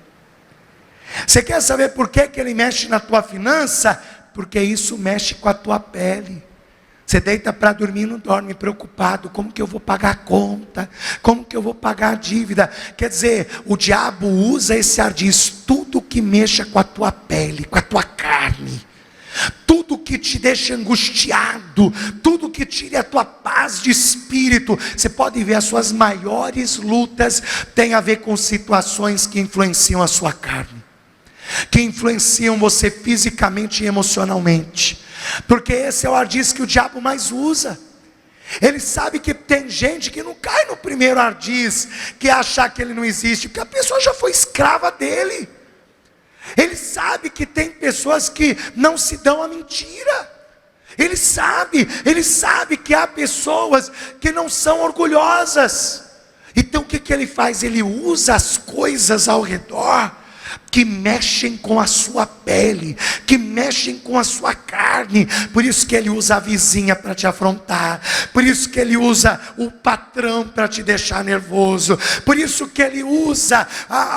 Speaker 1: Você quer saber por que ele mexe na tua finança? Porque isso mexe com a tua pele. Você deita para dormir e não dorme preocupado, como que eu vou pagar a conta? Como que eu vou pagar a dívida? Quer dizer, o diabo usa esse ardis, tudo que mexa com a tua pele, com a tua carne. Tudo que te deixa angustiado, tudo que tire a tua paz de espírito. Você pode ver, as suas maiores lutas têm a ver com situações que influenciam a sua carne, que influenciam você fisicamente e emocionalmente. Porque esse é o ardis que o diabo mais usa. Ele sabe que tem gente que não cai no primeiro ardis, que é achar que ele não existe, porque a pessoa já foi escrava dele. Ele sabe que tem pessoas que não se dão à mentira. Ele sabe que há pessoas que não são orgulhosas. Então o que ele faz? Ele usa as coisas ao redor que mexem com a sua pele, que mexem com a sua carne. Por isso que ele usa a vizinha para te afrontar, por isso que ele usa o patrão para te deixar nervoso, por isso que ele usa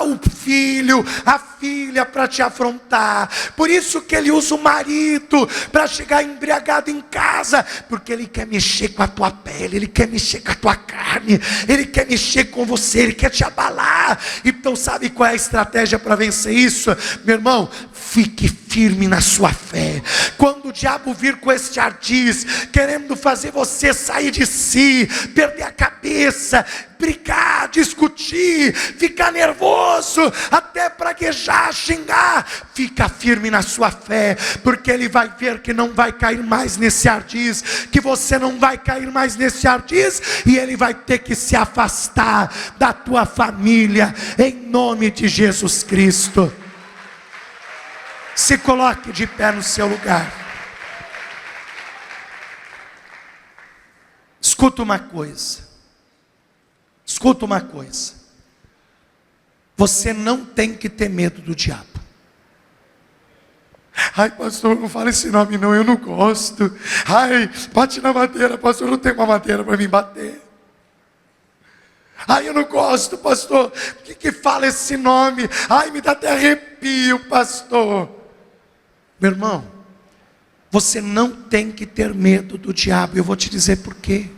Speaker 1: o filho, a filha para te afrontar, por isso que ele usa o marido para chegar embriagado em casa, porque ele quer mexer com a tua pele, ele quer mexer com a tua carne, ele quer mexer com você, ele quer te abalar. Então sabe qual é a estratégia para vencer isso? Meu irmão, fique firme na sua fé. Quando o diabo vir com este ardis, querendo fazer você sair de si, perder a cabeça, brigar, discutir, ficar nervoso, até praguejar, xingar, fica firme na sua fé, porque ele vai ver que não vai cair mais nesse ardis, que você não vai cair mais nesse ardis, e ele vai ter que se afastar da tua família, em nome de Jesus Cristo. Se coloque de pé no seu lugar. Escuta uma coisa. Escuta uma coisa. Você não tem que ter medo do diabo. Ai, pastor, não fala esse nome não, eu não gosto. Ai, bate na madeira, pastor, não tem uma madeira para mim bater. Ai, eu não gosto, pastor. Por que fala esse nome? Ai, me dá até arrepio, pastor. Meu irmão, você não tem que ter medo do diabo. Eu vou te dizer por quê.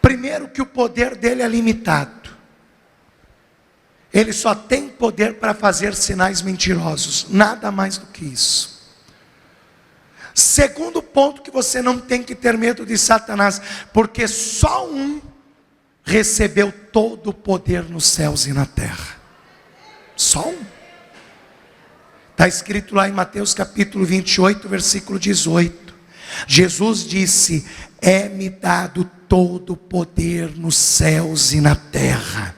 Speaker 1: Primeiro, que o poder dele é limitado. Ele só tem poder para fazer sinais mentirosos, nada mais do que isso. Segundo ponto, que você não tem que ter medo de Satanás, porque só um recebeu todo o poder nos céus e na terra. Só um. Está escrito lá em Mateus capítulo 28, versículo 18. Jesus disse: é-me dado todo o poder nos céus e na terra.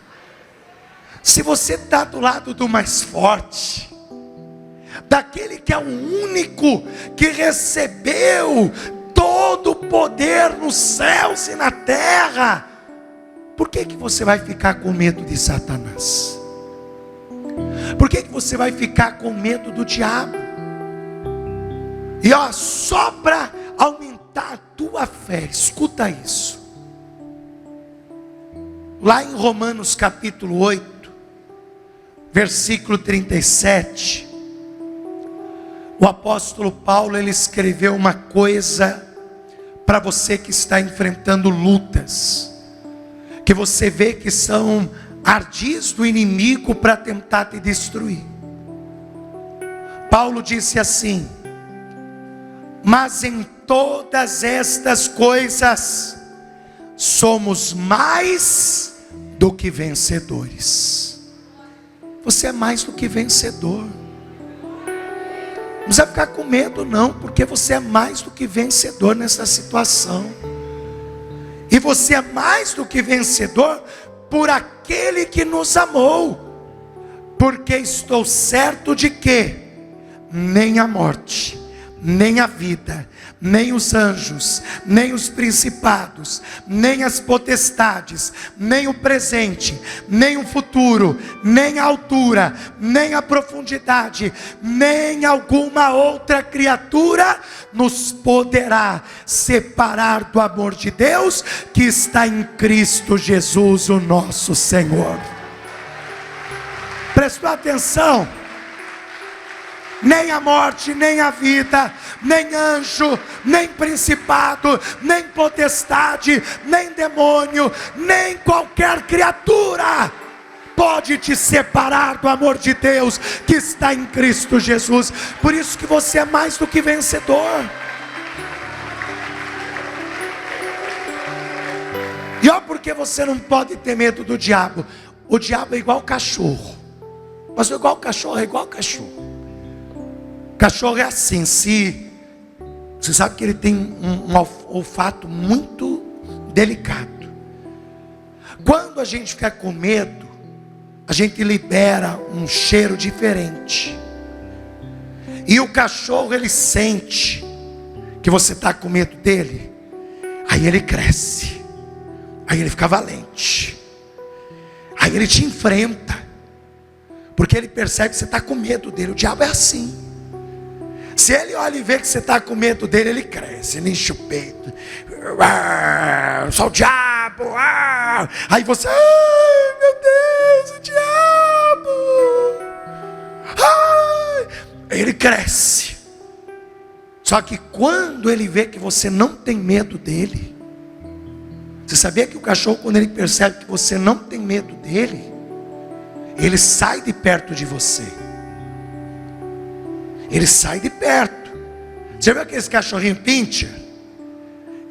Speaker 1: Se você está do lado do mais forte, daquele que é o único que recebeu todo o poder nos céus e na terra, por que você vai ficar com medo de Satanás? Por que você vai ficar com medo do diabo? E só para aumentar a tua fé, escuta isso. Lá em Romanos capítulo 8, versículo 37, o apóstolo Paulo, ele escreveu uma coisa para você que está enfrentando lutas, que você vê que são ardis do inimigo para tentar te destruir. Paulo disse assim: mas em todas estas coisas somos mais do que vencedores. Você é mais do que vencedor. Não precisa ficar com medo não, porque você é mais do que vencedor nessa situação. E você é mais do que vencedor por aquele que nos amou. Porque estou certo de que nem a morte, nem a vida, nem os anjos, nem os principados, nem as potestades, nem o presente, nem o futuro, nem a altura, nem a profundidade, nem alguma outra criatura nos poderá separar do amor de Deus que está em Cristo Jesus, o nosso Senhor. Prestou atenção? Nem a morte, nem a vida, nem anjo, nem principado, nem potestade, nem demônio, nem qualquer criatura pode te separar do amor de Deus que está em Cristo Jesus. Por isso que você é mais do que vencedor. E olha porque você não pode ter medo do diabo. O diabo é igual cachorro. Mas igual cachorro é igual cachorro. Cachorro é assim, você sabe que ele tem um olfato muito delicado. Quando a gente fica com medo, a gente libera um cheiro diferente. E o cachorro, ele sente que você está com medo dele, aí ele cresce, aí ele fica valente, aí ele te enfrenta, porque ele percebe que você está com medo dele. O diabo é assim. Se ele olha e vê que você está com medo dele, ele cresce, ele enche o peito. Só o diabo. Aí você, ai meu Deus, o diabo. Aí ele cresce. Só que quando ele vê que você não tem medo dele, você sabia que o cachorro, quando ele percebe que você não tem medo dele, ele sai de perto de você. Ele sai de perto. Você viu aquele cachorrinho pincher?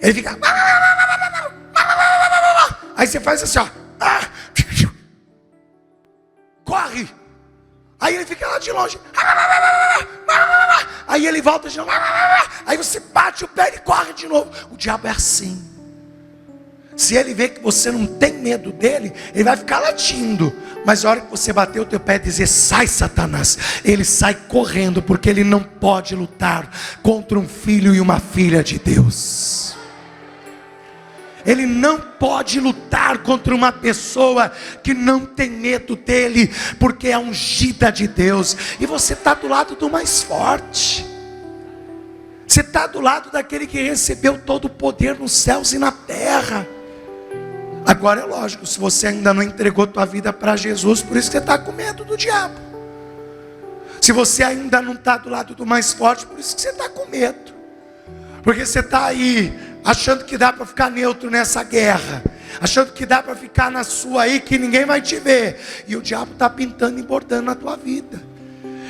Speaker 1: Ele fica. Aí você faz assim, ó. Corre. Aí ele fica lá de longe. Aí ele volta de novo. Aí você bate o pé e corre de novo. O diabo é assim. Se ele vê que você não tem medo dele, ele vai ficar latindo. Mas a hora que você bater o teu pé e dizer, sai Satanás, ele sai correndo, porque ele não pode lutar contra um filho e uma filha de Deus. Ele não pode lutar contra uma pessoa que não tem medo dele, porque é ungida de Deus. E você está do lado do mais forte. Você está do lado daquele que recebeu todo o poder nos céus e na terra. Agora é lógico, se você ainda não entregou tua vida para Jesus, por isso que você está com medo do diabo. Se você ainda não está do lado do mais forte, por isso que você está com medo. Porque você está aí achando que dá para ficar neutro nessa guerra, achando que dá para ficar na sua aí, que ninguém vai te ver. E o diabo está pintando e bordando na tua vida.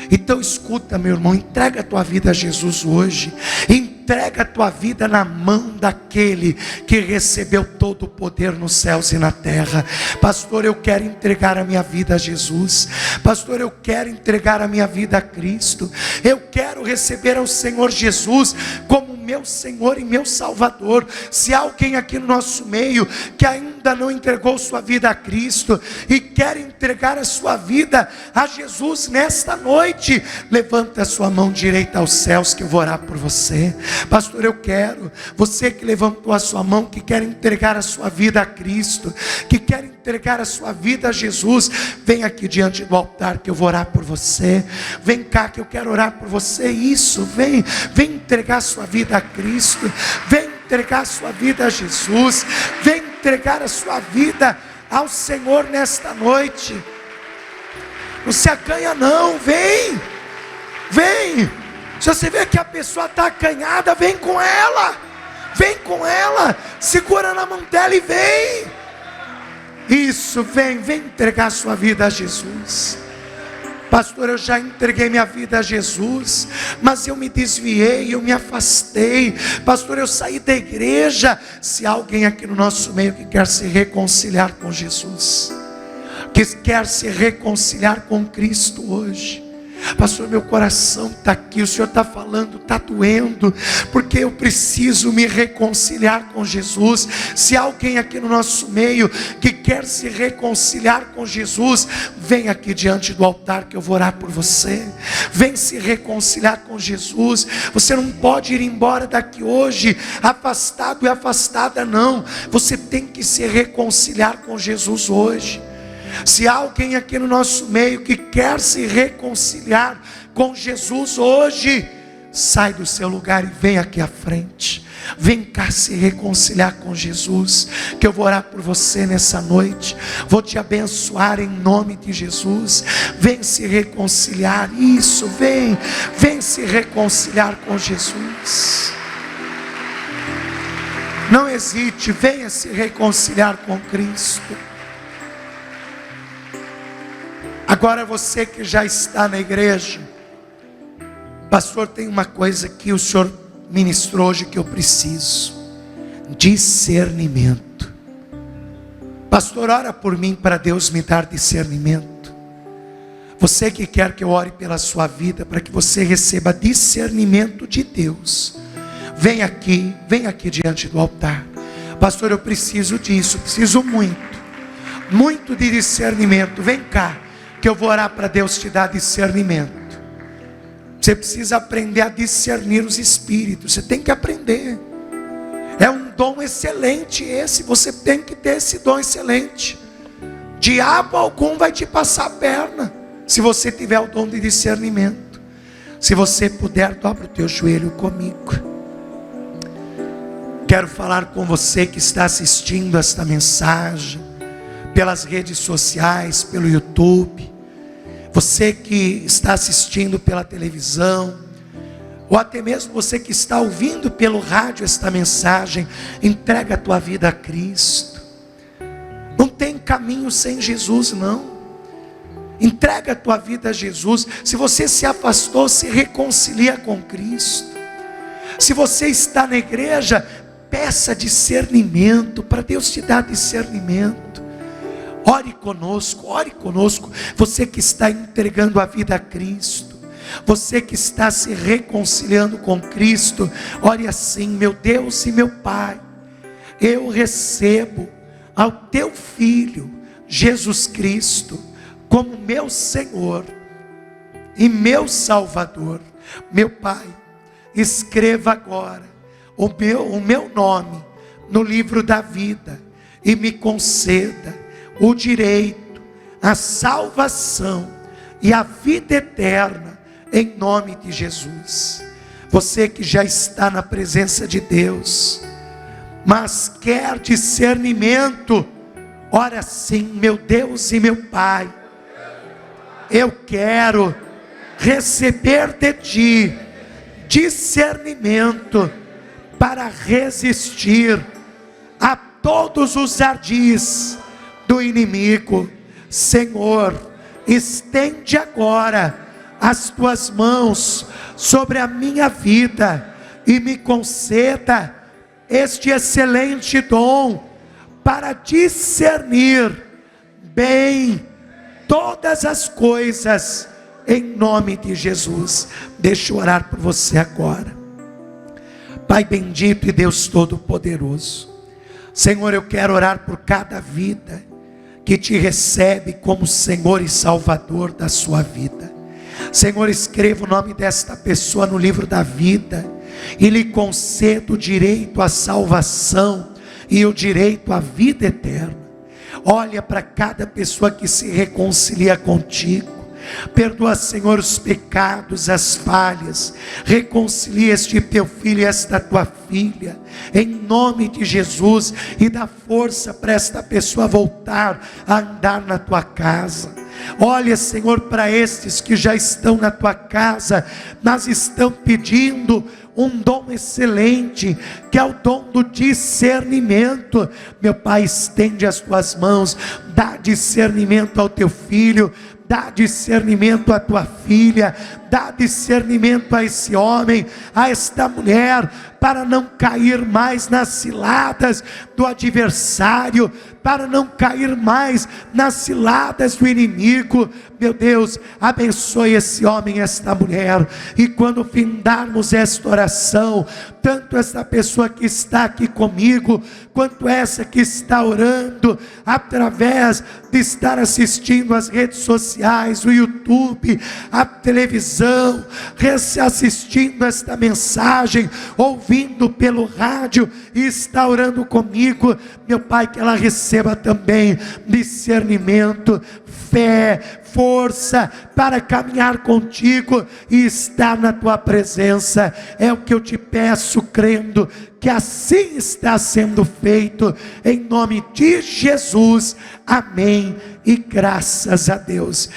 Speaker 1: Então escuta, meu irmão, entrega a tua vida a Jesus hoje. Entrega a tua vida na mão daquele que recebeu todo o poder nos céus e na terra. Pastor, eu quero entregar a minha vida a Jesus. Pastor, eu quero entregar a minha vida a Cristo. Eu quero receber ao Senhor Jesus como meu Senhor e meu Salvador. Se há alguém aqui no nosso meio que ainda não entregou sua vida a Cristo e quer entregar a sua vida a Jesus nesta noite, levanta a sua mão direita aos céus que eu vou orar por você. Pastor, eu quero. Você que levantou a sua mão, que quer entregar a sua vida a Cristo, que quer entregar a sua vida a Jesus, vem aqui diante do altar que eu vou orar por você. Vem cá que eu quero orar por você. Isso, vem entregar a sua vida a Cristo, vem entregar a sua vida a Jesus, vem entregar a sua vida ao Senhor nesta noite. Não se acanha não, vem. Se você vê que a pessoa está acanhada, vem com ela, segura na mão dela e vem. Isso, vem entregar a sua vida a Jesus. Pastor, eu já entreguei minha vida a Jesus, mas eu me desviei, eu me afastei. Pastor, eu saí da igreja. Se há alguém aqui no nosso meio que quer se reconciliar com Jesus, que quer se reconciliar com Cristo hoje, pastor, meu coração está aqui, o Senhor está falando, está doendo, porque eu preciso me reconciliar com Jesus. Se há alguém aqui no nosso meio que quer se reconciliar com Jesus, vem aqui diante do altar que eu vou orar por você. Vem se reconciliar com Jesus. Você não pode ir embora daqui hoje afastado e afastada, não. Você tem que se reconciliar com Jesus hoje. Se há alguém aqui no nosso meio que quer se reconciliar com Jesus hoje, sai do seu lugar e vem aqui à frente. Vem cá se reconciliar com Jesus, que eu vou orar por você nessa noite. Vou te abençoar em nome de Jesus. Vem se reconciliar. Isso, vem se reconciliar com Jesus. Não hesite, venha se reconciliar com Cristo. Agora você que já está na igreja, pastor, tem uma coisa que o Senhor ministrou hoje que eu preciso: discernimento. Pastor, ora por mim para Deus me dar discernimento. Você que quer que eu ore pela sua vida para que você receba discernimento de Deus, vem aqui diante do altar. Pastor, eu preciso disso, preciso muito de discernimento. Vem cá que eu vou orar para Deus te dar discernimento. Você precisa aprender a discernir os espíritos. Você tem que aprender. É um dom excelente esse. Você tem que ter esse dom excelente. Diabo algum vai te passar a perna se você tiver o dom de discernimento. Se você puder, dobra o teu joelho comigo. Quero falar com você que está assistindo esta mensagem pelas redes sociais, pelo YouTube. Você que está assistindo pela televisão, ou até mesmo você que está ouvindo pelo rádio esta mensagem, entrega a tua vida a Cristo. Não tem caminho sem Jesus, não. Entrega a tua vida a Jesus. Se você se afastou, se reconcilia com Cristo. Se você está na igreja, peça discernimento, para Deus te dar discernimento. Ore conosco, você que está entregando a vida a Cristo, você que está se reconciliando com Cristo, ore assim: meu Deus e meu Pai, eu recebo ao teu Filho, Jesus Cristo, como meu Senhor e meu Salvador. Meu Pai, escreva agora o meu nome no livro da vida e me conceda o direito, a salvação e a vida eterna, em nome de Jesus. Você que já está na presença de Deus, mas quer discernimento, ora assim: meu Deus e meu Pai, eu quero receber de Ti discernimento para resistir a todos os ardis do inimigo. Senhor, estende agora as tuas mãos sobre a minha vida e me conceda este excelente dom para discernir bem todas as coisas, em nome de Jesus. Deixa eu orar por você agora. Pai bendito e Deus Todo-Poderoso, Senhor, eu quero orar por cada vida que te recebe como Senhor e Salvador da sua vida. Senhor, escreva o nome desta pessoa no livro da vida e lhe conceda o direito à salvação e o direito à vida eterna. Olha para cada pessoa que se reconcilia contigo. Perdoa, Senhor, os pecados, as falhas. Reconcilia este teu filho e esta tua filha, em nome de Jesus, e dá força para esta pessoa voltar a andar na tua casa. Olha, Senhor, para estes que já estão na tua casa, mas estão pedindo um dom excelente, que é o dom do discernimento. Meu Pai, estende as tuas mãos, dá discernimento ao teu filho, dá discernimento à tua filha, dá discernimento a esse homem, a esta mulher, para não cair mais nas ciladas do adversário, para não cair mais nas ciladas do inimigo. Meu Deus, abençoe esse homem, esta mulher, e quando findarmos esta oração, tanto esta pessoa que está aqui comigo, quanto essa que está orando, através de estar assistindo as redes sociais, o YouTube, a televisão, assistindo esta mensagem, ouvindo pelo rádio, e está orando comigo, meu Pai, que ela receba também discernimento, fé, força para caminhar contigo e estar na tua presença. É o que eu te peço, crendo que assim está sendo feito, em nome de Jesus. Amém e graças a Deus.